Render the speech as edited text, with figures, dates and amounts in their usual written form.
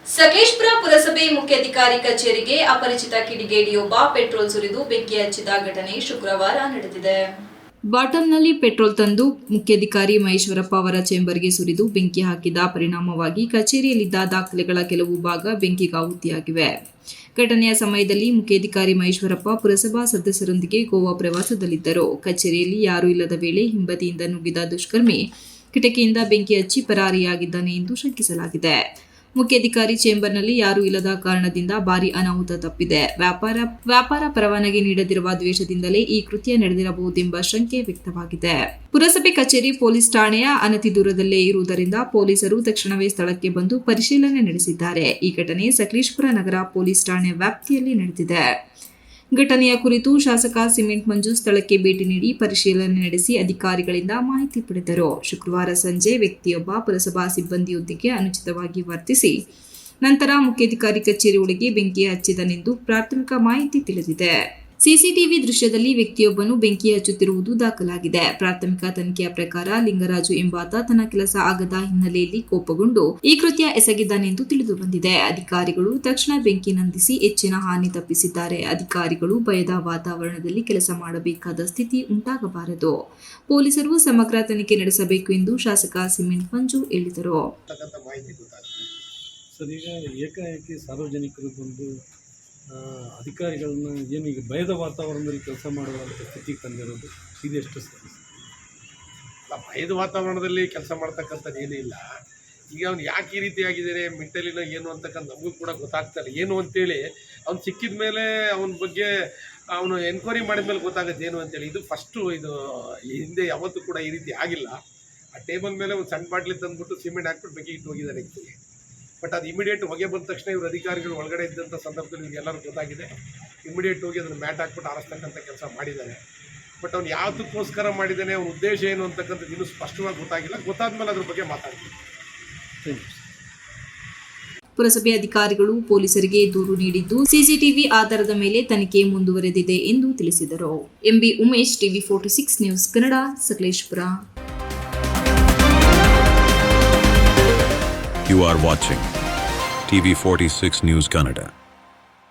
ಸಕಲೇಶಪುರ ಪುರಸಭೆ ಮುಖ್ಯಾಧಿಕಾರಿ ಕಚೇರಿಗೆ ಅಪರಿಚಿತ ಕಿಡಿಗೇಡಿಯೊಬ್ಬ ಪೆಟ್ರೋಲ್ ಸುರಿದು ಬೆಂಕಿ ಹಚ್ಚಿದ ಘಟನೆ ಶುಕ್ರವಾರ ನಡೆದಿದೆ. ಬಾಟಲ್ನಲ್ಲಿ ಪೆಟ್ರೋಲ್ ತಂದು ಮುಖ್ಯಾಧಿಕಾರಿ ಮಹೇಶ್ವರಪ್ಪ ಅವರ ಚೇಂಬರ್ಗೆ ಸುರಿದು ಬೆಂಕಿ ಹಾಕಿದ ಪರಿಣಾಮವಾಗಿ ಕಚೇರಿಯಲ್ಲಿದ್ದ ದಾಖಲೆಗಳ ಕೆಲವು ಭಾಗ ಬೆಂಕಿಗಾಹುತಿಯಾಗಿವೆ. ಘಟನೆಯ ಸಮಯದಲ್ಲಿ ಮುಖ್ಯಾಧಿಕಾರಿ ಮಹೇಶ್ವರಪ್ಪ ಪುರಸಭಾ ಸದಸ್ಯರೊಂದಿಗೆ ಗೋವಾ ಪ್ರವಾಸದಲ್ಲಿದ್ದರು. ಕಚೇರಿಯಲ್ಲಿ ಯಾರೂ ಇಲ್ಲದ ವೇಳೆ ಹಿಂಬದಿಯಿಂದ ನುಗ್ಗಿದ ದುಷ್ಕರ್ಮಿ ಕಿಟಕಿಯಿಂದ ಬೆಂಕಿ ಹಚ್ಚಿ ಪರಾರಿಯಾಗಿದ್ದಾನೆ ಎಂದು ಶಂಕಿಸಲಾಗಿದೆ. ಮುಖ್ಯಾಧಿಕಾರಿ ಚೇಂಬರ್ನಲ್ಲಿ ಯಾರೂ ಇಲ್ಲದ ಕಾರಣದಿಂದ ಭಾರೀ ಅನಾಹುತ ತಪ್ಪಿದೆ. ವ್ಯಾಪಾರ ಪರವಾನಗಿ ನೀಡದಿರುವ ದ್ವೇಷದಿಂದಲೇ ಈ ಕೃತ್ಯ ನಡೆದಿರಬಹುದೆಂಬ ಶಂಕೆ ವ್ಯಕ್ತವಾಗಿದೆ. ಪುರಸಭೆ ಕಚೇರಿ ಪೊಲೀಸ್ ಠಾಣೆಯ ಅನತಿ ದೂರದಲ್ಲೇ ಇರುವುದರಿಂದ ಪೊಲೀಸರು ತಕ್ಷಣವೇ ಸ್ಥಳಕ್ಕೆ ಬಂದು ಪರಿಶೀಲನೆ ನಡೆಸಿದ್ದಾರೆ. ಈ ಘಟನೆ ಸಕಲೇಶಪುರ ನಗರ ಪೊಲೀಸ್ ಠಾಣೆ ವ್ಯಾಪ್ತಿಯಲ್ಲಿ ನಡೆದಿದೆ. ಘಟನೆಯ ಕುರಿತು ಶಾಸಕ ಸಿಮೆಂಟ್ ಮಂಜು ಸ್ಥಳಕ್ಕೆ ಭೇಟಿ ನೀಡಿ ಪರಿಶೀಲನೆ ನಡೆಸಿ ಅಧಿಕಾರಿಗಳಿಂದ ಮಾಹಿತಿ ಪಡೆದರು. ಶುಕ್ರವಾರ ಸಂಜೆ ವ್ಯಕ್ತಿಯೊಬ್ಬ ಪುರಸಭಾ ಸಿಬ್ಬಂದಿಯೊಂದಿಗೆ ಅನುಚಿತವಾಗಿ ವರ್ತಿಸಿ ನಂತರ ಮುಖ್ಯಾಧಿಕಾರಿ ಕಚೇರಿ ಒಳಗೆ ಬೆಂಕಿ ಹಚ್ಚಿದನೆಂದು ಪ್ರಾಥಮಿಕ ಮಾಹಿತಿ ತಿಳಿದಿದೆ. ಸಿಸಿಟಿವಿ ದೃಶ್ಯದಲ್ಲಿ ವ್ಯಕ್ತಿಯೊಬ್ಬನು ಬೆಂಕಿ ಹಚ್ಚುತ್ತಿರುವುದು ದಾಖಲಾಗಿದೆ. ಪ್ರಾಥಮಿಕ ತನಿಖೆಯ ಪ್ರಕಾರ ಲಿಂಗರಾಜು ಎಂಬಾತ ತನ್ನ ಕೆಲಸ ಆಗದ ಹಿನ್ನೆಲೆಯಲ್ಲಿ ಕೋಪಗೊಂಡು ಈ ಕೃತ್ಯ ಎಸಗಿದ್ದಾನೆಂದು ತಿಳಿದು ಬಂದಿದೆ. ಅಧಿಕಾರಿಗಳು ತಕ್ಷಣ ಬೆಂಕಿ ನಂದಿಸಿ ಹೆಚ್ಚಿನ ಹಾನಿ ತಪ್ಪಿಸಿದ್ದಾರೆ. ಅಧಿಕಾರಿಗಳು ಭಯದ ವಾತಾವರಣದಲ್ಲಿ ಕೆಲಸ ಮಾಡಬೇಕಾದ ಸ್ಥಿತಿ ಉಂಟಾಗಬಾರದು. ಪೊಲೀಸರು ಸಮಗ್ರ ತನಿಖೆ ನಡೆಸಬೇಕು ಎಂದು ಶಾಸಕ ಸಿಮೆಂಟ್ ಮಂಜು ಹೇಳಿದರು. ಈಗ ಏಕಾಏಕಿ ಸಾರ್ವಜನಿಕರು ಬಂದು ಅಧಿಕಾರಿಗಳನ್ನ ಏನು ಈಗ ಭಯದ ವಾತಾವರಣದಲ್ಲಿ ಕೆಲಸ ಮಾಡುವಂಥ ಸ್ಥಿತಿಗೆ ತಂದಿರೋದು ಇದೆಷ್ಟು ಸರಿ? ಭಯದ ವಾತಾವರಣದಲ್ಲಿ ಕೆಲಸ ಮಾಡ್ತಕ್ಕಂಥದ್ದು ಏನೂ ಇಲ್ಲ. ಈಗ ಅವ್ನು ಯಾಕೆ ಈ ರೀತಿ ಆಗಿದ್ದಾರೆ, ಮೆಂಟಲಿನ ಏನು ಅಂತಕ್ಕಂಥ ನಮಗೂ ಕೂಡ ಗೊತ್ತಾಗ್ತಾರೆ. ಏನು ಅಂತೇಳಿ ಅವ್ನು ಸಿಕ್ಕಿದ ಮೇಲೆ ಅವನ ಬಗ್ಗೆ ಅವನು ಎನ್ಕ್ವೈರಿ ಮಾಡಿದ ಮೇಲೆ ಗೊತ್ತಾಗುತ್ತೆ ಏನು ಅಂತೇಳಿ. ಇದು ಫಸ್ಟು, ಇದು ಹಿಂದೆ ಯಾವತ್ತೂ ಕೂಡ ಈ ರೀತಿ ಆಗಿಲ್ಲ. ಆ ಟೇಬಲ್ ಮೇಲೆ ಒಂದು ಸಣ್ಣ ಬಾಟ್ಲಿ ತಂದುಬಿಟ್ಟು ಸಿಮೆಂಟ್ ಹಾಕ್ಬಿಟ್ಟು ಬೆಂಕಿ ಇಟ್ಟು ಹೋಗಿದ್ದಾರೆ ಆ್ಯಕ್ಚುಲಿ. ಬಟ್ ಅದು ಇಮಿಡಿಯೇಟ್ ಹೊಗೆ ಬಂದ ತಕ್ಷಣ ಇವರು ಅಧಿಕಾರಿಗಳು ಒಳಗಡೆ ಇದ್ದಂಥ ಸಂದರ್ಭದಲ್ಲಿ ಇವ್ರಿಗೆಲ್ಲರೂ ಗೊತ್ತಾಗಿದೆ. ಇಮಿಡಿಯೇಟ್ ಹೋಗಿ ಅದನ್ನು ಮ್ಯಾಟ್ ಹಾಕ್ಬಿಟ್ಟು ಆರಿಸ್ತಕ್ಕಂಥ ಕೆಲಸ ಮಾಡಿದ್ದಾನೆ. ಬಟ್ ಅವ್ನು ಯಾವುದಕ್ಕೋಸ್ಕರ ಮಾಡಿದ್ದಾನೆ, ಅವನ ಉದ್ದೇಶ ಏನು ಅಂತಕ್ಕಂಥದ್ದು ಇನ್ನೂ ಸ್ಪಷ್ಟವಾಗಿ ಗೊತ್ತಾಗಿಲ್ಲ. ಗೊತ್ತಾದ್ಮೇಲೆ ಅದ್ರ ಬಗ್ಗೆ ಮಾತಾಡ್ತೀವಿ. ಪುರಸಭೆ ಅಧಿಕಾರಿಗಳು ಪೊಲೀಸರಿಗೆ ದೂರು ನೀಡಿದ್ದು ಸಿಸಿಟಿವಿ ಆಧಾರದ ಮೇಲೆ ತನಿಖೆ ಮುಂದುವರೆದಿದೆ ಎಂದು ತಿಳಿಸಿದರು. MB Umesh, TV 46 news Kannada, Sakleshpur. You are watching TV 46 News Kannada.